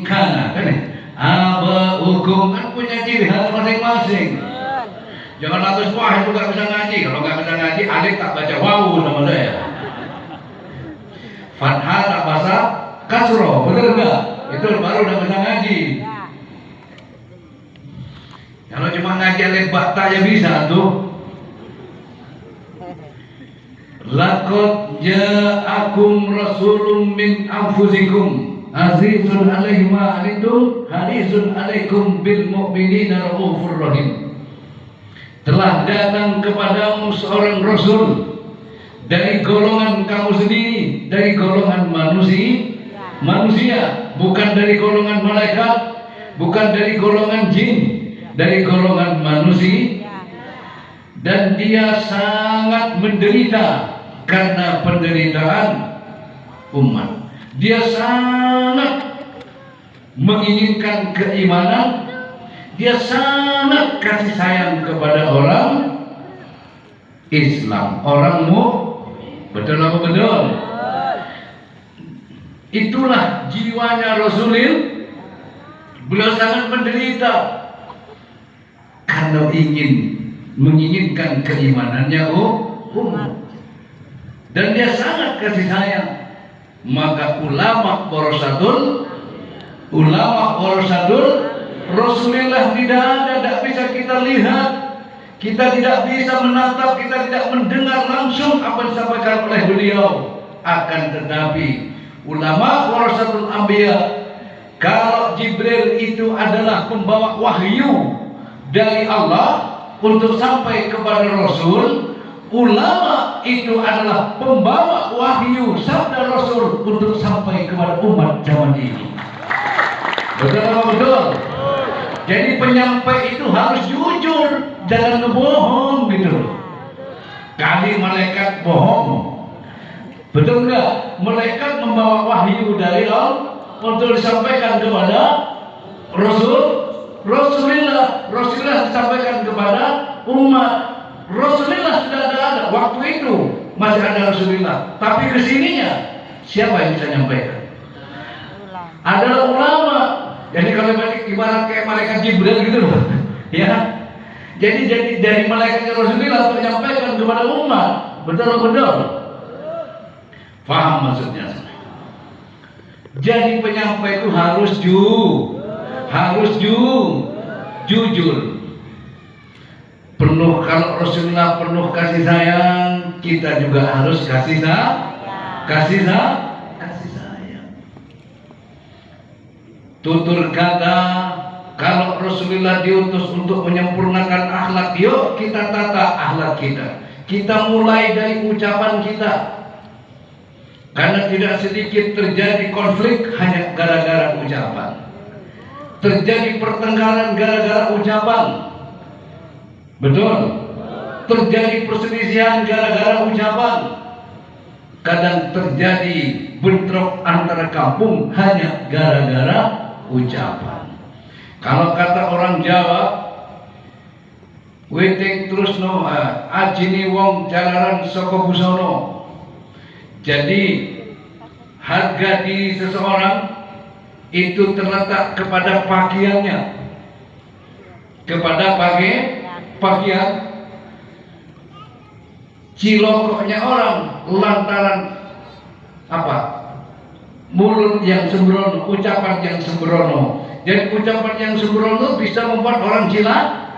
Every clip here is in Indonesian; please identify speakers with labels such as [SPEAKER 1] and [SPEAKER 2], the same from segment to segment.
[SPEAKER 1] kana kan ya? Abaukum kan punya ciri khas masing-masing. Jangan lantas wah itu gak bisa ngaji. Kalau gak bisa ngaji, Alif tak baca wawu sama saya. Fathah tak baca kasroh, betul enggak? Itu baru udah bisa ngaji. Kalau cuma ngaji Alif bakta ya bisa tuh. Laqad ja'akum rasulun min anfusikum azizun alaihi ma anittum harisun alaikum bil mu'minina raufur rahim. Telah datang kepadamu seorang rasul dari golongan kamu sendiri, dari golongan manusia, bukan dari golongan malaikat, bukan dari golongan jin, dari golongan manusia. Dan dia sangat menderita karena penderitaan umat. Dia sangat menginginkan keimanan. Dia sangat kasih sayang kepada orang Islam, orangmu, betul apa betul? Itulah jiwanya Rasulullah. Beliau sangat menderita karena menginginkan keimanannya umat. Dan dia sangat kasih sayang. Maka ulama warasatul Rasulullah tidak bisa kita lihat, kita tidak bisa menatap, kita tidak mendengar langsung apa yang disampaikan oleh beliau. Akan tetapi ulama warasatul anbiya, kalau Jibril itu adalah pembawa wahyu dari Allah untuk sampai kepada Rasul, ulama itu adalah pembawa wahyu sabda Rasul untuk sampai kepada umat zaman ini. Betul apa betul? Jadi penyampai itu harus jujur, jangan ngebohong gitu. Kali malaikat bohong, betul enggak? Malaikat membawa wahyu dari Allah untuk disampaikan kepada Rasulullah disampaikan kepada umat. Rasulullah sudah ada waktu itu, masih ada Rasulullah. Tapi kesininya siapa yang bisa menyampaikan? Adalah ulama. Jadi kalau ibarat kayak malaikat Jibril gitu loh, ya. Jadi dari malaikat Rasulullah menyampaikan kepada umat, betul. Paham maksudnya? Jadi penyampai itu harus jujur. Penuh, kalau Rasulullah penuh kasih sayang, kita juga harus kasih sayang. Tutur kata, kalau Rasulullah diutus untuk menyempurnakan akhlak, yuk kita tata akhlak kita. Kita mulai dari ucapan kita. Karena tidak sedikit terjadi konflik hanya gara-gara ucapan. Terjadi pertengkaran gara-gara ucapan. Betul? Terjadi perselisihan gara-gara ucapan. Kadang terjadi bentrok antara kampung hanya gara-gara ucapan. Kalau kata orang Jawa, weting terus no ajini wong jalaran saka busono. Jadi harga diri seseorang itu terletak kepada pakaiannya, kepada pakaian. Cilokoknya orang lantaran apa? Mulut yang sembrono, ucapan yang sembrono. Jadi ucapan yang sembrono bisa membuat orang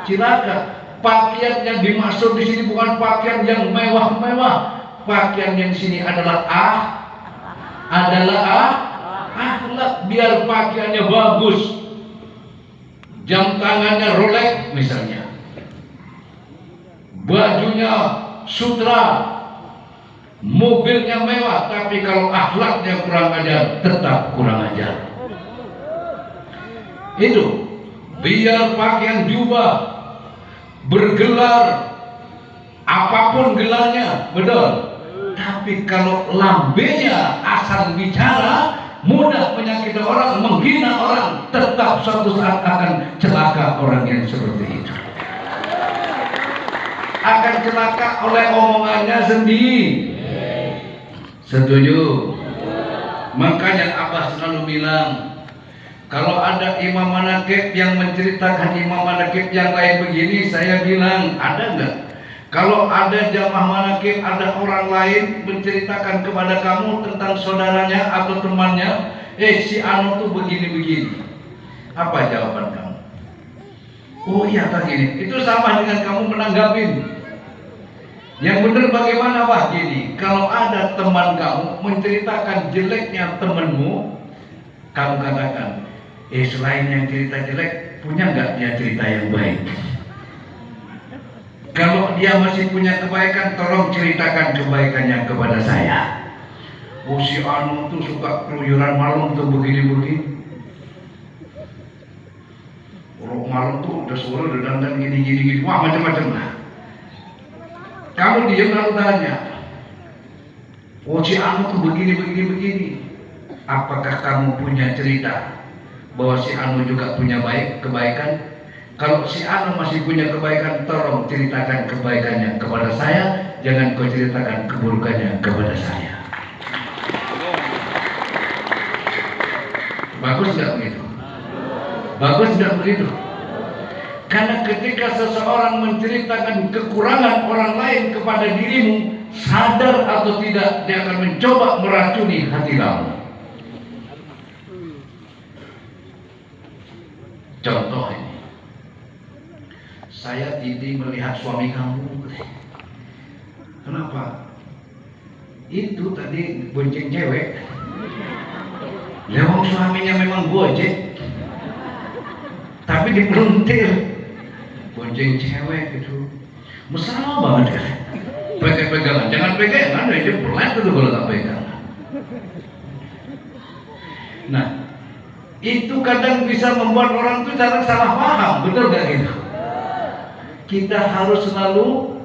[SPEAKER 1] cilaka. Pakaian yang dimaksud di sini bukan pakaian yang mewah-mewah. Pakaian yang sini adalah akhlak. Biar pakaiannya bagus, jam tangannya Rolex misalnya, bajunya sutra, mobilnya mewah, tapi kalau akhlaknya kurang ajar, tetap kurang ajar. Itu biar pakaian jubah, bergelar, apapun gelarnya, betul. Tapi kalau lambenya asal bicara, mudah menyakiti orang, menghina orang, tetap suatu saat akan celaka orang yang seperti itu. Akan celaka oleh omongannya sendiri. Setuju? Makanya Abah selalu bilang, kalau ada imam manaqib yang menceritakan imam manaqib yang lain begini, saya bilang ada enggak? Kalau ada jamaah manaqib, ada orang lain menceritakan kepada kamu tentang saudaranya atau temannya, si anu tuh begini-begini, apa jawaban kamu? Oh iya tak gini. Itu sama dengan kamu menanggapin. Yang benar bagaimana? Wah gini, kalau ada teman kamu menceritakan jeleknya temanmu, kamu katakan, selain yang cerita jelek, punya nggak dia cerita yang baik? Kalau dia masih punya kebaikan, tolong ceritakan kebaikannya kepada saya. Oh si anu tuh suka keluyuran malam tuh begini-begini. Kalau malam tuh udah sore udah dandan gini-gini, wah macam-macam lah. Kamu diam lalu tanya, oh si anu tuh begini. Apakah kamu punya cerita bahwa si anu juga punya kebaikan? Kalau si anu masih punya kebaikan, tolong ceritakan kebaikannya kepada saya, jangan kau ceritakan keburukannya kepada saya. Bagus nggak begitu? Bagus nggak begitu? Karena ketika seseorang menceritakan kekurangan orang lain kepada dirimu, sadar atau tidak, dia akan mencoba meracuni hati kamu. Contoh ini, saya tadi melihat suami kamu. Kenapa? Itu tadi bonceng cewek. Lewat suaminya memang gojek, tapi dipelintir. Bonceng cewek itu mesra banget kan? Pegang-pegangan, jangan pegangan, aja pelan itu kalau tak pegang. Nah, itu kadang bisa membuat orang itu cara salah paham, betul gak gitu? Kita harus selalu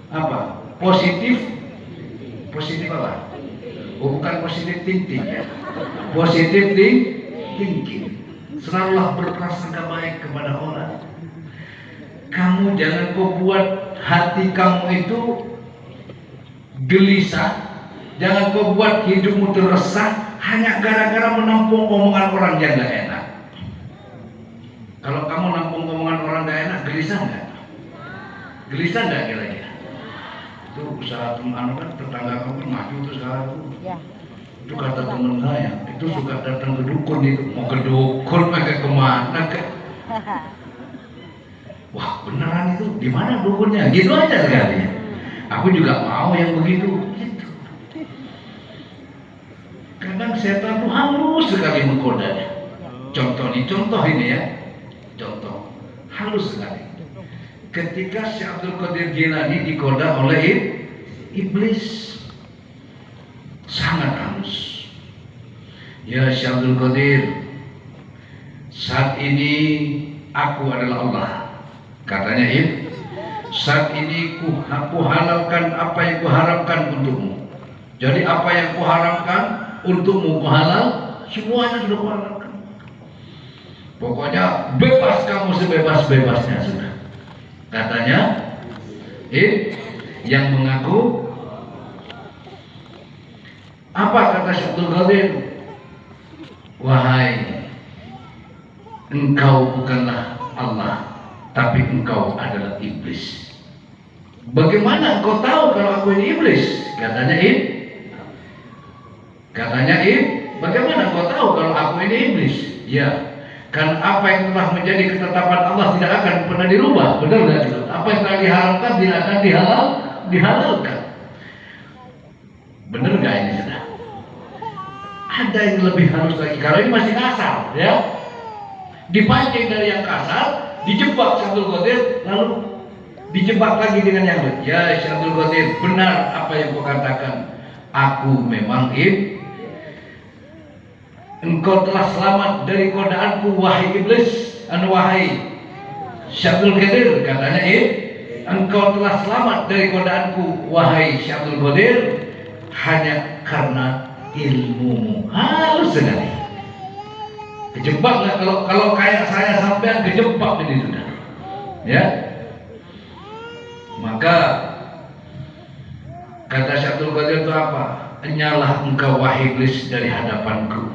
[SPEAKER 1] apa? Positif apa? Oh, bukan positif thinking ya, positif thinking. Selalulah berprasangka baik kepada orang. Kamu jangan kau buat hati kamu itu gelisah, jangan kau buat hidupmu terresah hanya gara-gara menampung omongan orang yang gak enak. Kalau kamu nampung omongan orang gak enak, gelisah nggak? Gelisah nggak kira-kira? Itu usaha teman kan, tetangga kamu maju tuh sekarang tuh. Itu kata teman saya, itu suka datang ke dukun itu, mau ke dukun, pakai kemana ke? Wah beneran itu, di mana dukunnya? Gitu aja sekali. Aku juga mau yang begitu. Gitu. Kadang setan tuh halus sekali menggodanya. Contoh ini ya, contoh halus sekali. Ketika Syekh Abdul Qadir Jilani digoda oleh iblis, sangat halus. Ya Syekh Abdul Qadir, saat ini aku adalah Allah. Katanya saat ini ku halalkan apa yang ku haramkan untukmu. Jadi apa yang ku haramkan untukmu ku halal, semuanya sudah ku halalkan. Pokoknya bebas kamu sebebas-bebasnya sudah. Katanya yang mengaku. Apa kata Syekh Abdul Qadir? Wahai, engkau bukanlah Allah, tapi engkau adalah iblis. Bagaimana engkau tahu kalau aku ini iblis? Katanya bagaimana engkau tahu kalau aku ini iblis? Ya, kan apa yang telah menjadi ketetapan Allah tidak akan pernah dirubah, benar nggak itu? Apa yang telah diharamkan tidak akan dihalalkan. Benar nggak ini sudah? Ada yang lebih halus lagi, karena ini masih kasar, ya. Dipancing dari yang kasar, dijebak Syekh Abdul Qadir, lalu dijebak lagi dengan yang lain. Ya Syekh Abdul Qadir, benar apa yang kau katakan. Aku memang engkau telah selamat dari godaanku, wahai iblis, wahai Syekh Abdul Qadir, katanya engkau telah selamat dari godaanku, wahai Syekh Abdul Qadir, hanya karena ilmumu. Halus sekali. Kejebak nggak? Kalau kayak saya sampean kejebak ini sudah, ya. Maka kata Syekh Abdul Qadir itu apa? Enyalah engkau wahai iblis dari hadapanku.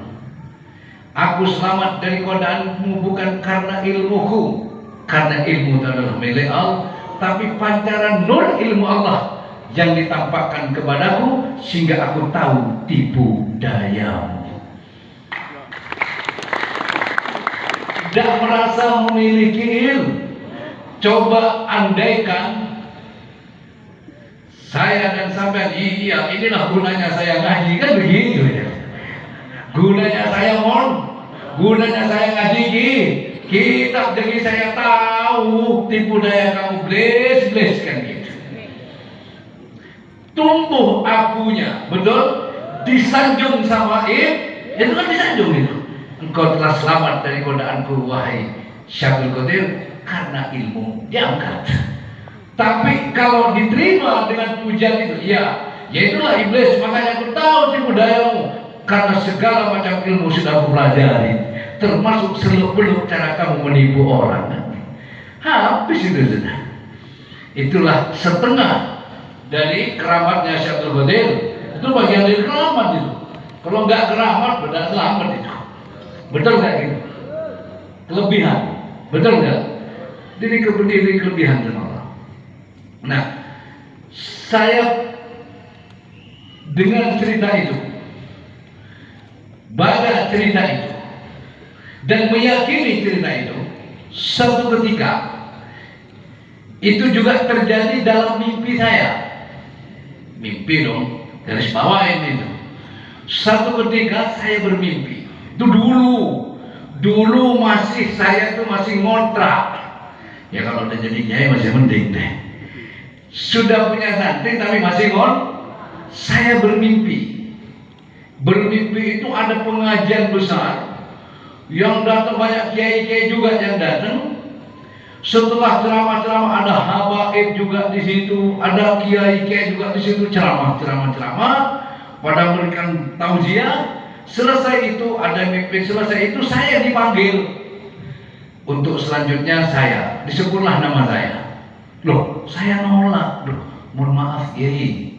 [SPEAKER 1] Aku selamat dari godaanmu bukan karena ilmuku, karena ilmu adalah milik Allah, tapi pancaran nur ilmu Allah yang ditampakkan kepadaku sehingga aku tahu tipu dayamu. Tidak merasa memiliki ilmu. Coba andaikan saya dan sampean, iya inilah gunanya saya ngaji, kan begitu ya. Gunanya saya gunanya saya ngaji kitab, jadi saya tahu tipu daya kamu bles kan gitu. Tumbuh akunya, betul? Disanjung sama itu kan disanjung itu. Engkau telah selamat dari godaanku wahai Syabul Qadir karena ilmu diangkat. Tapi kalau diterima dengan pujian itu, ya itulah iblis, makanya aku tahu tipu dayamu. Karena segala macam ilmu sudah aku pelajari, termasuk seluk-beluk cara kamu menipu orang. Habis itu sudah. Itulah setengah dari keramatnya Syabul Qadir. Itu bagian dari keramat itu. Kalau nggak keramat, benar selamat itu. Betul nggak gitu? Kelebihan, betul nggak? Jadi kelebihan dengan Allah. Nah, saya dengan cerita itu, baca cerita itu dan meyakini cerita itu, suatu ketika itu juga terjadi dalam mimpi saya. Mimpi dong, garis bawain itu. Satu ketika saya bermimpi. Itu dulu masih saya tuh masih ngontrak. Ya kalau udah jadi kiai masih mending deh. Sudah punya santri tapi masih saya bermimpi. Bermimpi itu ada pengajian besar yang datang, banyak kiai-kiai juga yang datang. Setelah ceramah-ceramah ada habaib juga di situ, ada kiai-kiai juga di situ ceramah, pada memberikan tausiah. Selesai itu ada mimpi, selesai itu saya dipanggil untuk selanjutnya saya disebutlah nama saya. Loh, saya nolak. Loh, mohon maaf kiai,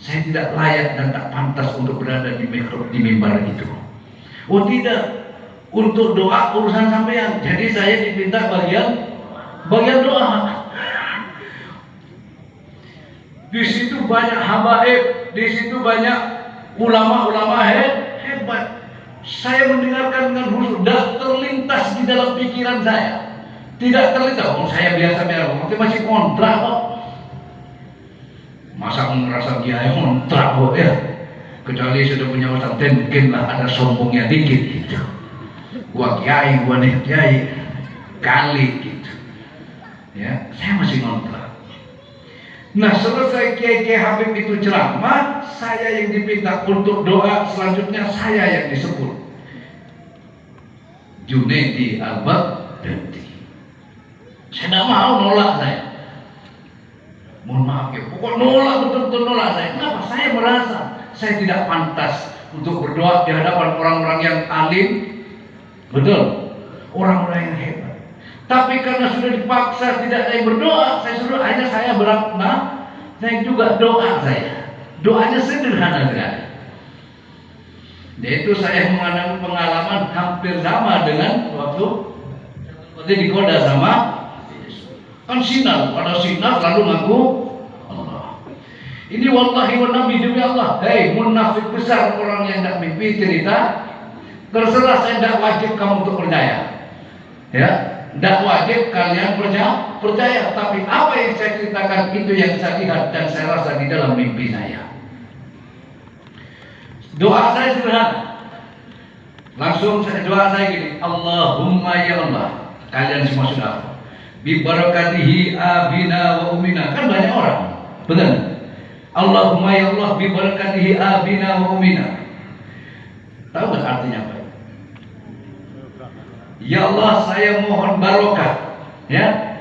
[SPEAKER 1] saya tidak layak dan tak pantas untuk berada di mimbar itu. Oh tidak, untuk doa urusan sampean. Jadi saya diminta bagian doa. Di situ banyak habaib, di situ banyak ulama-ulama hebat. Saya mendengarkan dengan khusyuk, tidak terlintas di dalam pikiran saya. Tidak terlintas. Oh, saya biasa masih kontrak kok. Masa merasa kiai kontrak kok ya? Kecuali sudah punya ustaz, mungkinlah ada sombongnya dikit gitu. Gua kiai, gua nih kiai, kali gitu. Ya, saya masih kontrak. Nah, selesai kiai Habib itu ceramah, saya yang diminta untuk doa, selanjutnya saya yang disebut. Junaidi Al-Baghdadi. Saya tidak mau nolak saya. Mohon maaf ya, pokok nolak, betul-betul nolak saya. Kenapa? Saya merasa saya tidak pantas untuk berdoa di hadapan orang-orang yang alim, betul, orang-orang yang hebat. Tapi karena sudah dipaksa tidak ada yang berdoa, saya suruh akhirnya saya saya juga doa saya. Doanya sederhana sekali. Yaitu saya mengalami pengalaman hampir sama dengan waktu dikoda sama kan sinar, pada sinar lalu ngaku Allah. Ini wallahi wa nabi demi Allah. Hei munafik besar, orang yang tidak mimpi cerita, terserah, saya tidak wajib kamu untuk percaya. Ya, tidak wajib kalian percaya, tapi apa yang saya ceritakan itu yang saya lihat dan saya rasa di dalam mimpi saya. Doa saya sederhana. Langsung doa saya gini, Allahumma ya Allah, kalian semua sudah bi barakatihi abina wa umina. Kan banyak orang, benar? Allahumma ya Allah bi barakatihi abina wa umina. Tahu nggak artinya apa? Ya Allah, saya mohon barokah, ya,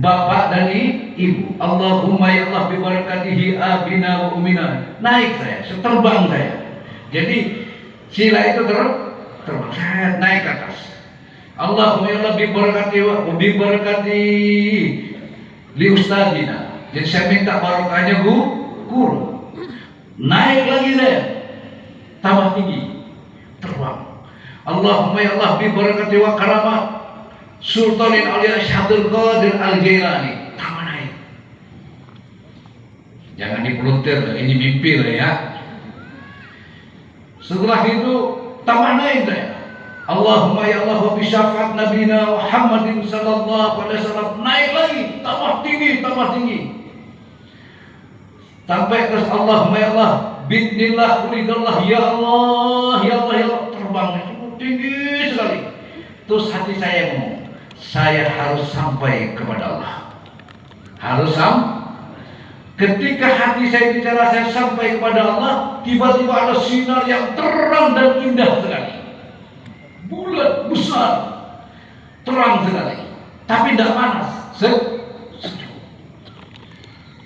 [SPEAKER 1] bapak dan ibu. Allahumma ya Allah bi barakatihi abina wa umina. Naik saya, terbang saya. Jadi sila itu terbang, saya naik ke atas. Allahumma ya Allah bi barakati li ustadina. Jadi saya minta barokahnya guru. Naik lagi saya, tambah tinggi, terbang. Allahumma ya Allah bi barakati wa karamat Sultanin Aulia Syabdul Qadir Al-Jailani. Tamanai. Jangan dipeluntir, ini mimpi lah ya. Setelah itu tamanai saya. Allahumma ya Allah wa bi syafaat nabina Muhammadin sallallahu alaihi wasallam. Naik lagi, tambah tinggi. Sampai terus Allahumma ya Allah bismillah uridallah ya Allah terbang itu tinggi sekali. Terus hati saya ngomong, saya harus sampai kepada Allah. Ketika hati saya bicara saya sampai kepada Allah, tiba-tiba ada sinar yang terang dan indah sekali. Bulat, besar, terang sekali. Tapi tidak panas. Sejuk.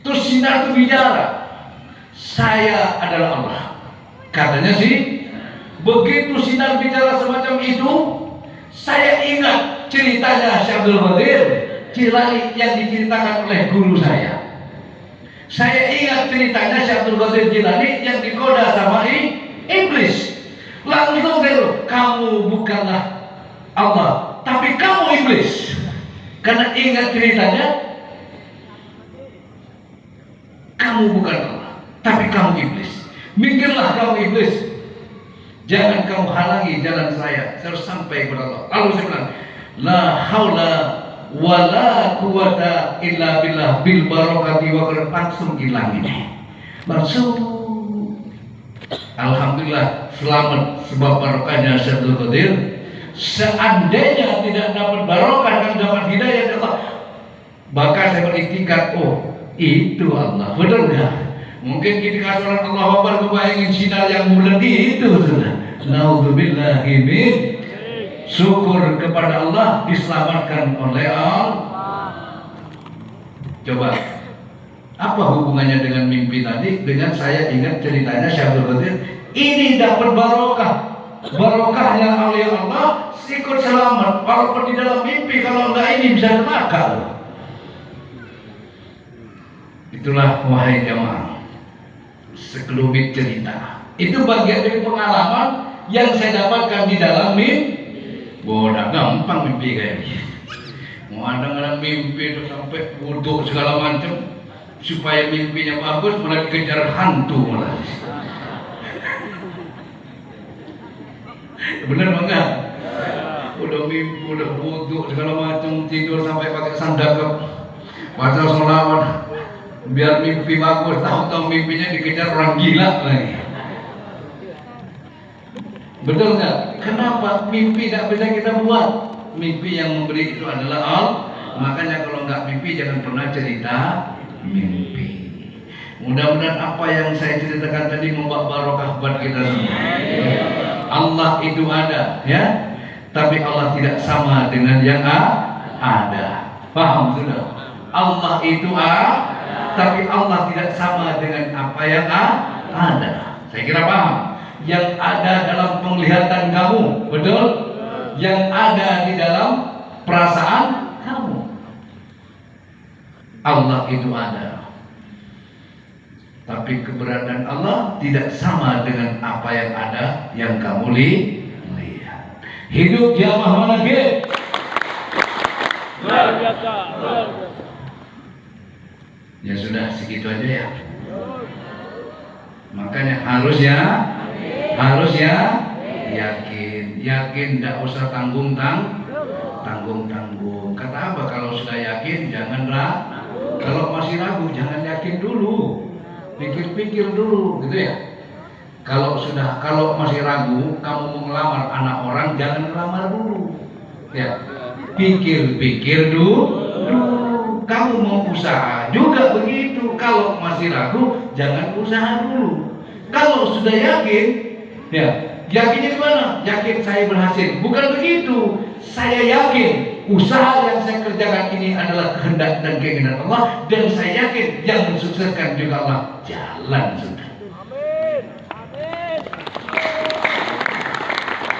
[SPEAKER 1] Terus sinar itu bicara, saya adalah Allah. Katanya sih, begitu sinar bicara semacam itu, saya ingat ceritanya Syabdul Qadir Jilani yang diceritakan oleh guru saya. Saya ingat ceritanya Syabdul Qadir Jilani yang digoda sama iblis. Langsung saya, kamu bukanlah Allah, tapi kamu iblis. Karena ingat ceritanya, kamu bukan Allah, tapi kamu iblis. Mikirlah kamu iblis. Jangan kamu halangi jalan saya harus sampai kepada Allah. Lalu saya bilang, la haula wala quwata illa billah bil barakati wa langsung hilang ini. Langsung alhamdulillah selamat sebab barokahnya Syabdul Qadir. Seandainya tidak dapat barokah dan dapat hidayah dari Allah, maka saya beriktikad, oh itu Allah. Betul enggak? Mungkin ketika sholat Allah Akbar kebayangin sinar yang bulat itu sudah. Naudzubillahi min. Syukur kepada Allah diselamatkan oleh Allah. Coba, apa hubungannya dengan mimpi tadi? Dengan saya ingat ceritanya Syabdul Qadir. Ini dapat barokah. Barokahnya oleh Allah ikut selamat. Walaupun di dalam mimpi, kalau enggak ini bisa neraka. Itulah wahai jamaah, sekelumit cerita. Itu bagian dari pengalaman yang saya dapatkan di dalam mimpi. Bodoh gampang mimpi kayak gini. Mau ada mimpi itu sampai wudhu segala macam supaya mimpinya bagus, malah dikejar hantu malah. Bener enggak? Udah mimpi, udah wudhu segala macam, tidur sampai pakai sandal, baca sholawat, biar mimpi bagus, tahu-tahu mimpinya dikejar orang gila lagi. Betul nggak? Kenapa mimpi tidak bisa kita buat? Mimpi yang memberi itu adalah Allah. Makanya kalau nggak mimpi jangan pernah cerita mimpi. Mudah-mudahan apa yang saya ceritakan tadi membawa barokah buat kita semua. Allah itu ada, ya. Tapi Allah tidak sama dengan yang ada. Paham sudah? Allah itu tapi Allah tidak sama dengan apa yang ada. Saya kira paham. Yang ada dalam penglihatan kamu, betul? Yang ada di dalam perasaan kamu. Allah itu ada. Tapi keberadaan Allah tidak sama dengan apa yang ada yang kamu lihat. Hidup jamaah mana ge? Luar biasa. Ya sudah segitu aja ya. Makanya harus ya yakin, tidak usah tanggung. Kata apa kalau sudah yakin jangan ragu. Kalau masih ragu jangan yakin dulu, pikir-pikir dulu, gitu ya. Kalau masih ragu, kamu mau ngelamar anak orang jangan ngelamar dulu, ya. Pikir-pikir dulu. Kamu mau usaha juga begitu. Kalau masih ragu jangan usaha dulu. Kalau sudah yakin, ya, yakinnya gimana? Yakin saya berhasil. Bukan begitu. Saya yakin usaha yang saya kerjakan ini adalah kehendak dan keinginan Allah, dan saya yakin yang mensukseskan juga Allah. Jalan sudah. Amin.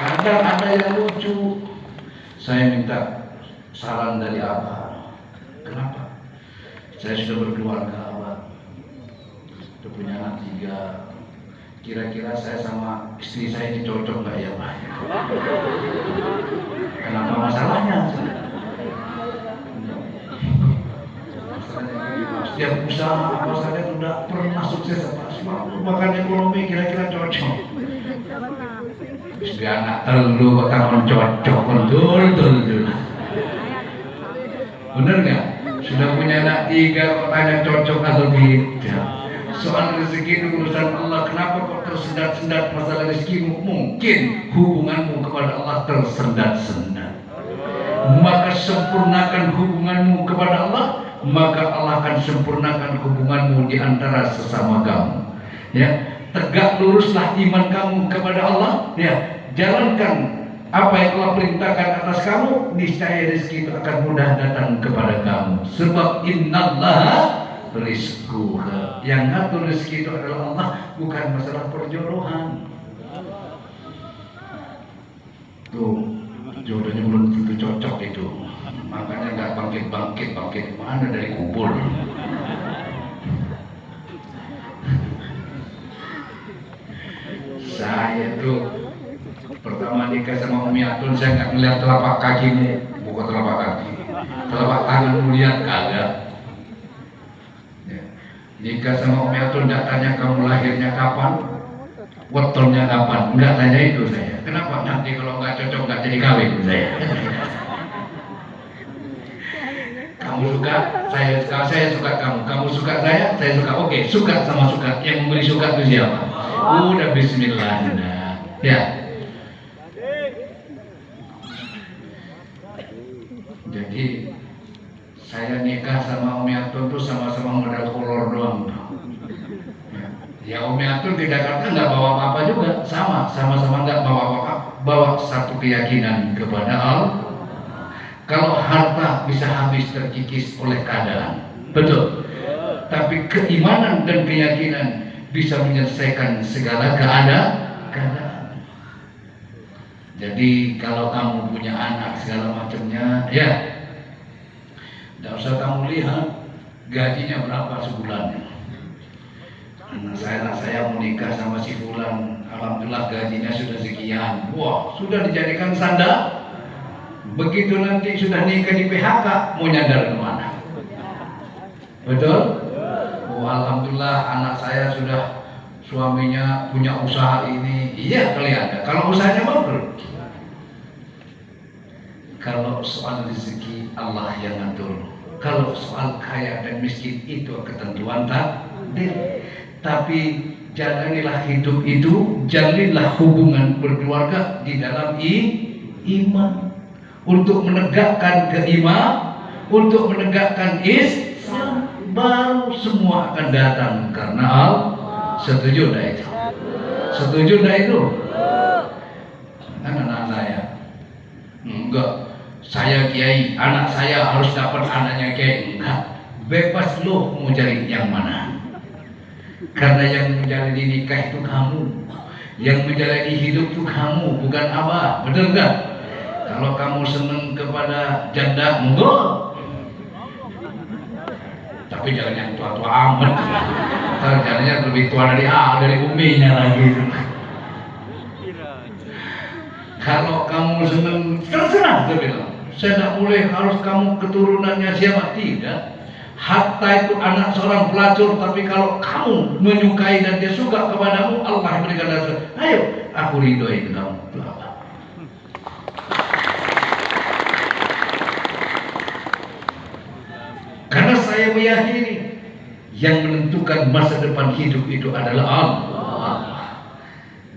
[SPEAKER 1] Kadang ada yang lucu. Saya minta saran dari Abah. Kenapa? Saya sudah berkeluarga, Abah. Sudah punya anak 3. kira-kira saya sama istri saya ini cocok nggak ya Pak? Kenapa masalahnya? Setiap usaha apa saja sudah pernah sukses Pak. Bahkan ekonomi kira-kira cocok. Istri anak telu bakal cocok, betul. Bener nggak? Sudah punya anak 3 kok tanya cocok atau tidak? Soal rezeki itu urusan Allah. Kenapa kok tersendat-sendat masalah rezekimu? Mungkin hubunganmu kepada Allah tersendat-sendat. Maka sempurnakan hubunganmu kepada Allah, maka Allah akan sempurnakan hubunganmu di antara sesama kamu. Ya, tegak luruslah iman kamu kepada Allah. Ya, jalankan apa yang Allah perintahkan atas kamu, niscaya rezeki itu akan mudah datang kepada kamu. Sebab innallaha rizquha, yang ngatur rezeki itu adalah Allah, bukan masalah perjodohan. Tuh, jodohnya belum tentu cocok itu, makanya nggak bangkit mana dari kubur. Saya tuh pertama nikah sama Umi Atun, saya nggak ngeliat telapak kakimu, bukan telapak kaki, telapak tanganmu lihat kagak. Ya. Nikah sama Umi Atun nggak tanya kamu lahirnya kapan, wetolnya kapan, nggak tanya itu saya. Kenapa? Nanti kalau nggak cocok nggak jadi kawin saya. Kamu suka, saya suka kamu suka saya suka. Oke, suka sama suka. Yang memberi suka itu siapa? Udah bismillah. Ya. Jadi saya nikah sama Umi Atun tuh sama-sama modal kolor doang. Ya Umi Atun di Jakarta nggak bawa apa-apa juga, sama-sama nggak bawa apa-apa, bawa satu keyakinan kepada Allah. Kalau harta bisa habis terkikis oleh keadaan, betul. Tapi keimanan dan keyakinan bisa menyelesaikan segala keadaan. Jadi kalau kamu punya anak segala macamnya, ya, tidak usah kamu lihat gajinya berapa sebulannya. Anak saya mau nikah sama si Fulan, alhamdulillah gajinya sudah sekian. Wah, sudah dijadikan sandal. Begitu nanti sudah nikah di PHK, mau nyandar kemana? Betul? Oh, alhamdulillah anak saya sudah suaminya punya usaha ini. Iya kali ada. Kalau usahanya bagus. Kalau soal rezeki Allah yang ngatur. Kalau soal kaya dan miskin itu ketentuan takdir. Tapi jalanilah hidup itu, jalinlah hubungan berkeluarga di dalam iman. Untuk menegakkan keimanan, untuk menegakkan Islam, baru semua akan datang karena Allah. Setuju dah itu? Setuju dah itu? Kan anak saya enggak, saya kiai, anak saya harus dapat anaknya kiai. Enggak, bebas lo mau cari yang mana. Karena yang menjalani nikah itu kamu, yang menjalani hidup itu kamu, bukan abah. Betul enggak? Kalau kamu senang kepada janda, monggo. Tapi jangan yang tua-tua amat. Jangannya lebih tua dari uminya lagi. Kalau kamu senang, terserah dia bilang. Saya tidak boleh harus kamu keturunannya siapa, tidak. Hatta itu anak seorang pelacur, tapi kalau kamu menyukai dan dia suka kepadamu, Allah berikan dasar. Ayo, aku ridhoi kamu. Karena saya meyakini yang menentukan masa depan hidup itu adalah Allah.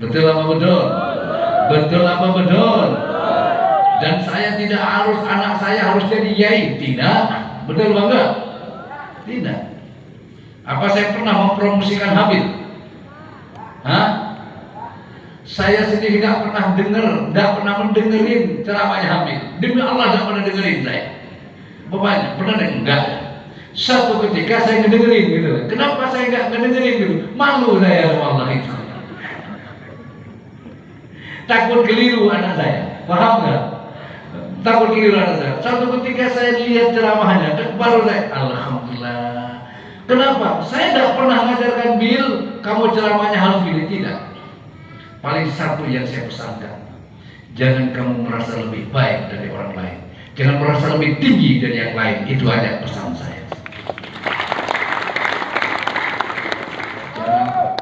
[SPEAKER 1] Betul apa betul? Betul apa betul? Dan saya tidak harus anak saya harus jadi yai, tidak. Betul apa? Tidak. Apa saya pernah mempromosikan Habib? Hah? Saya sendiri tidak pernah mendengerin ceramahnya Habib. Demi Allah tidak pernah dengerin saya. Bapaknya pernah enggak? Satu ketika saya ngedengerin gitu. Kenapa saya nggak ngedengerin gitu? Malu saya sama Allah itu. Takut keliru anak saya. Paham nggak? Takut keliru anak saya. Satu ketika saya lihat ceramahnya, baru saya, alhamdulillah, Kenapa? Saya tidak pernah mengajarkan Bill, kamu ceramahnya harus gini, tidak. Paling satu yang saya pesankan, jangan kamu merasa lebih baik dari orang lain, jangan merasa lebih tinggi dari yang lain. Itu aja pesan saya.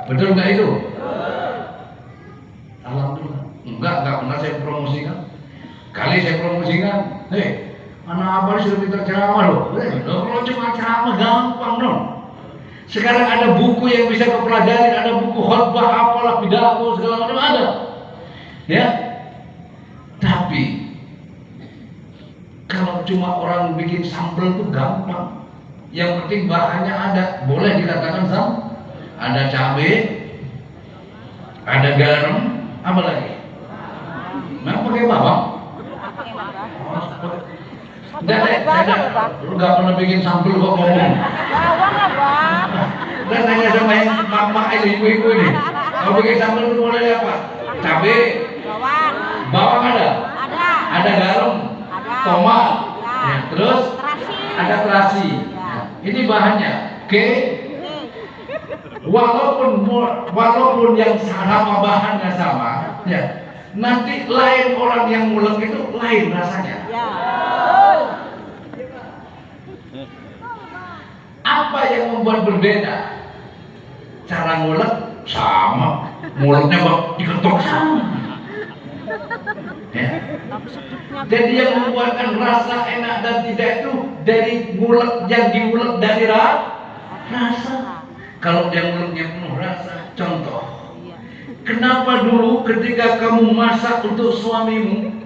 [SPEAKER 1] Betul nggak itu? Alhamdulillah. Enggak pernah saya promosikan. Kali saya promosikan, anak abang sudah pintar ceramah loh. Kalau cuma ceramah gampang dong. Sekarang ada buku yang bisa kau pelajari, ada buku khotbah apalah, pidato segala macam ada. Ya. Tapi kalau cuma orang bikin sambal itu gampang. Yang penting bahannya ada. Boleh dikatakan sambal. Ada cabai, ada garam, apa lagi? Nah, pakai bawang. Lu nggak pernah bikin sambal kok ngomong.
[SPEAKER 2] Bawang lah bang.
[SPEAKER 1] Dan tanya sama yang mama ini, ibu-ibu ini. Kalau bikin sambal itu mulai apa? Cabai, bawang ada, ada garam, tomat, ya, terus ada terasi. Ya. Ini bahannya. Oke. Walaupun yang sama bahannya sama, ya. Nanti lain orang yang ngulek itu lain rasanya.
[SPEAKER 2] Ya.
[SPEAKER 1] Apa yang membuat berbeda? Cara ngulek sama, nguleknya diketok sama. Ya. Jadi yang membuatkan rasa enak dan tidak itu dari ngulek yang diulek dari rasa. Kalau dia nguleknya penuh rasa, contoh. Kenapa dulu ketika kamu masak untuk suamimu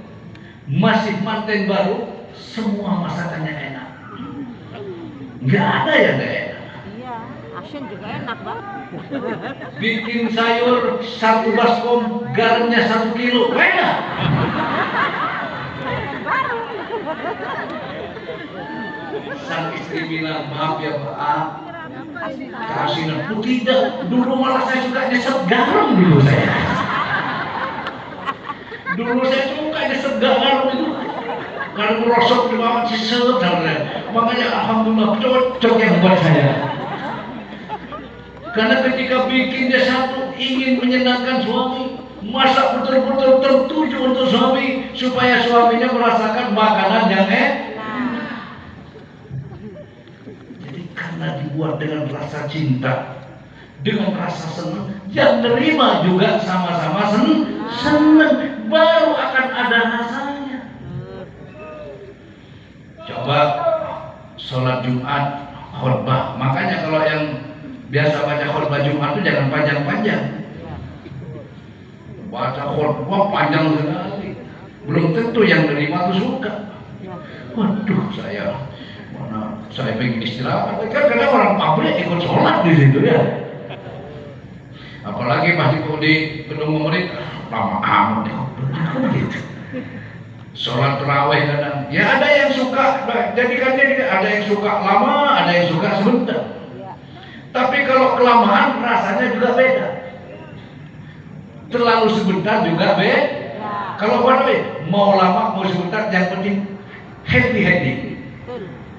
[SPEAKER 1] masih manten baru, semua masakannya enak? Nggak ada yang nggak enak.
[SPEAKER 2] Iya, asin juga enak bang.
[SPEAKER 1] Bikin sayur 1 baskom, garamnya 1 kilo, enak. Sang istri bilang, maaf ya Pak, kasihan. Oh tidak, dulu malah saya suka nyesep garam dulu saya. Dulu saya suka nyesep garam itu. Kalau merosot di bawah nyesep dan makanya alhamdulillah cocok yang buat saya. Karena ketika bikin dia satu ingin menyenangkan suami, masak betul-betul tertuju untuk suami supaya suaminya merasakan makanan yang enak. Karena dibuat dengan rasa cinta, dengan rasa senang, yang nerima juga sama-sama senang, baru akan ada rasanya. Coba sholat Jumat, khutbah. Makanya kalau yang biasa baca khutbah Jumat itu jangan panjang-panjang. Baca khutbah panjang sekali, belum tentu yang nerima itu suka. Waduh, saya pengen istirahat, kan kadang orang pabrik ikut sholat di situ ya. Apalagi masih di gedung pemerintah, lama amat gitu. Sholat terawih kadang, ya ada yang suka, jadikannya ada yang suka lama, ada yang suka sebentar. Tapi kalau kelamaan rasanya juga beda. Terlalu sebentar juga beda. Kalau mau lama mau sebentar, yang penting happy.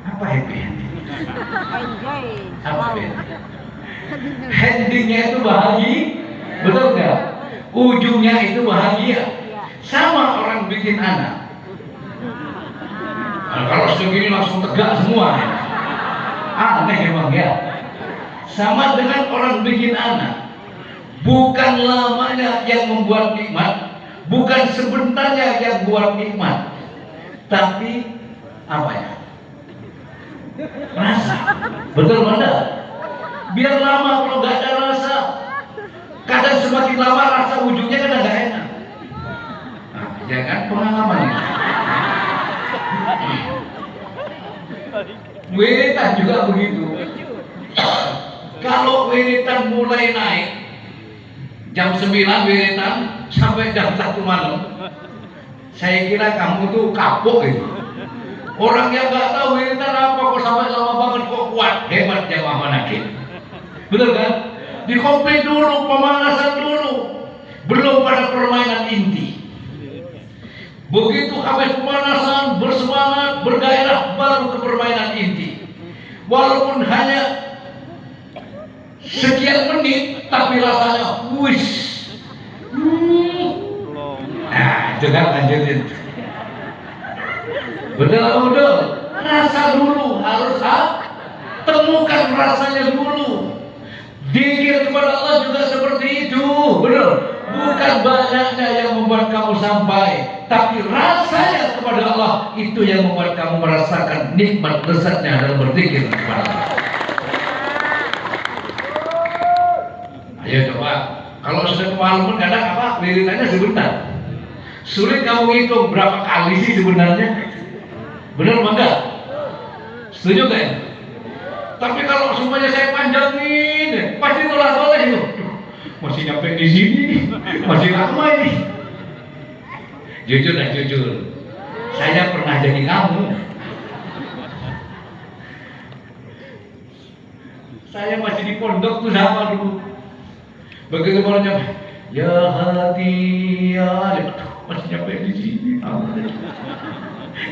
[SPEAKER 1] Apa happy?
[SPEAKER 2] Enjoy.
[SPEAKER 1] Apa happy? Endingnya itu bahagia, betul nggak? Ujungnya itu bahagia. Sama orang bikin anak. Nah, kalau segini langsung tegak semua. Aneh emang ya. Sama dengan orang bikin anak. Bukan lamanya yang membuat nikmat, bukan sebentarnya yang buat nikmat, tapi apa ya? Rasa. Betul mana? Biar lama kalau nggak ada rasa, kadang semakin lama rasa ujungnya kan nggak enak. Nah, ya kan pengalaman ini. Wiritan juga begitu. Kalau wiritan mulai naik jam 9 wiritan sampai jam 1 malam, saya kira kamu tuh kapok gitu. Orang yang nggak tahu wiritan apa kok sampai lama banget, kok kuat, hebat jamaah manakin. Betul kan? Dikomplit dulu, pemanasan dulu, belum pada permainan inti. Begitu habis pemanasan, bersemangat, bergairah, baru ke permainan inti. Walaupun hanya tapi rasanya wish. Nah, itu kan lanjutin. Betul. Rasa dulu harus temukan rasanya dulu. Zikir kepada Allah juga seperti itu, benar. Bukan banyaknya yang membuat kamu sampai, tapi rasanya kepada Allah itu yang membuat kamu merasakan nikmat lezatnya dalam berzikir kepada Allah. Ayo coba, kalau sudah kemalaman kadang apa? Wiridannya sebentar. Sulit kamu hitung berapa kali sih sebenarnya? Benar apa enggak? Setuju kan? Tapi kalau semuanya saya panjangin, pasti tolak-tolak itu. Masih nyampe di sini, masih lama ini. Jujur, saya pernah jadi kamu. Saya masih di pondok tuh sama dulu. Begitu mau nyampe, ya hati ya, masih nyampe di sini.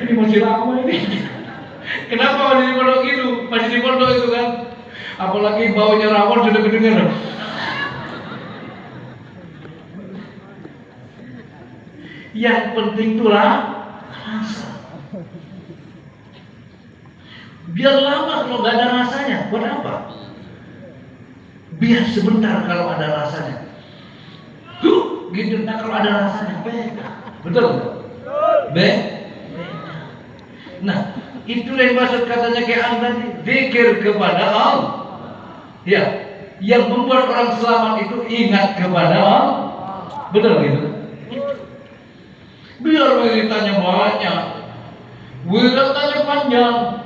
[SPEAKER 1] Ini masih lama ini. Kenapa masih di pondok itu? Masih di pondok itu kan? Apalagi baunya rawon sudah kedengeran. Yang penting itulah rasa. Biar lama kalau nggak ada rasanya, buat apa? Biar sebentar kalau ada rasanya. Gitu, nah kalau ada rasanya beda. Betul? Beda. Nah, itulah yang maksud katanya kayak tadi, zikir kepada Allah. Ya, yang membuat orang selamat itu ingat kepada Allah. Betul gitu? Biar wiridannya banyak, wiridannya panjang,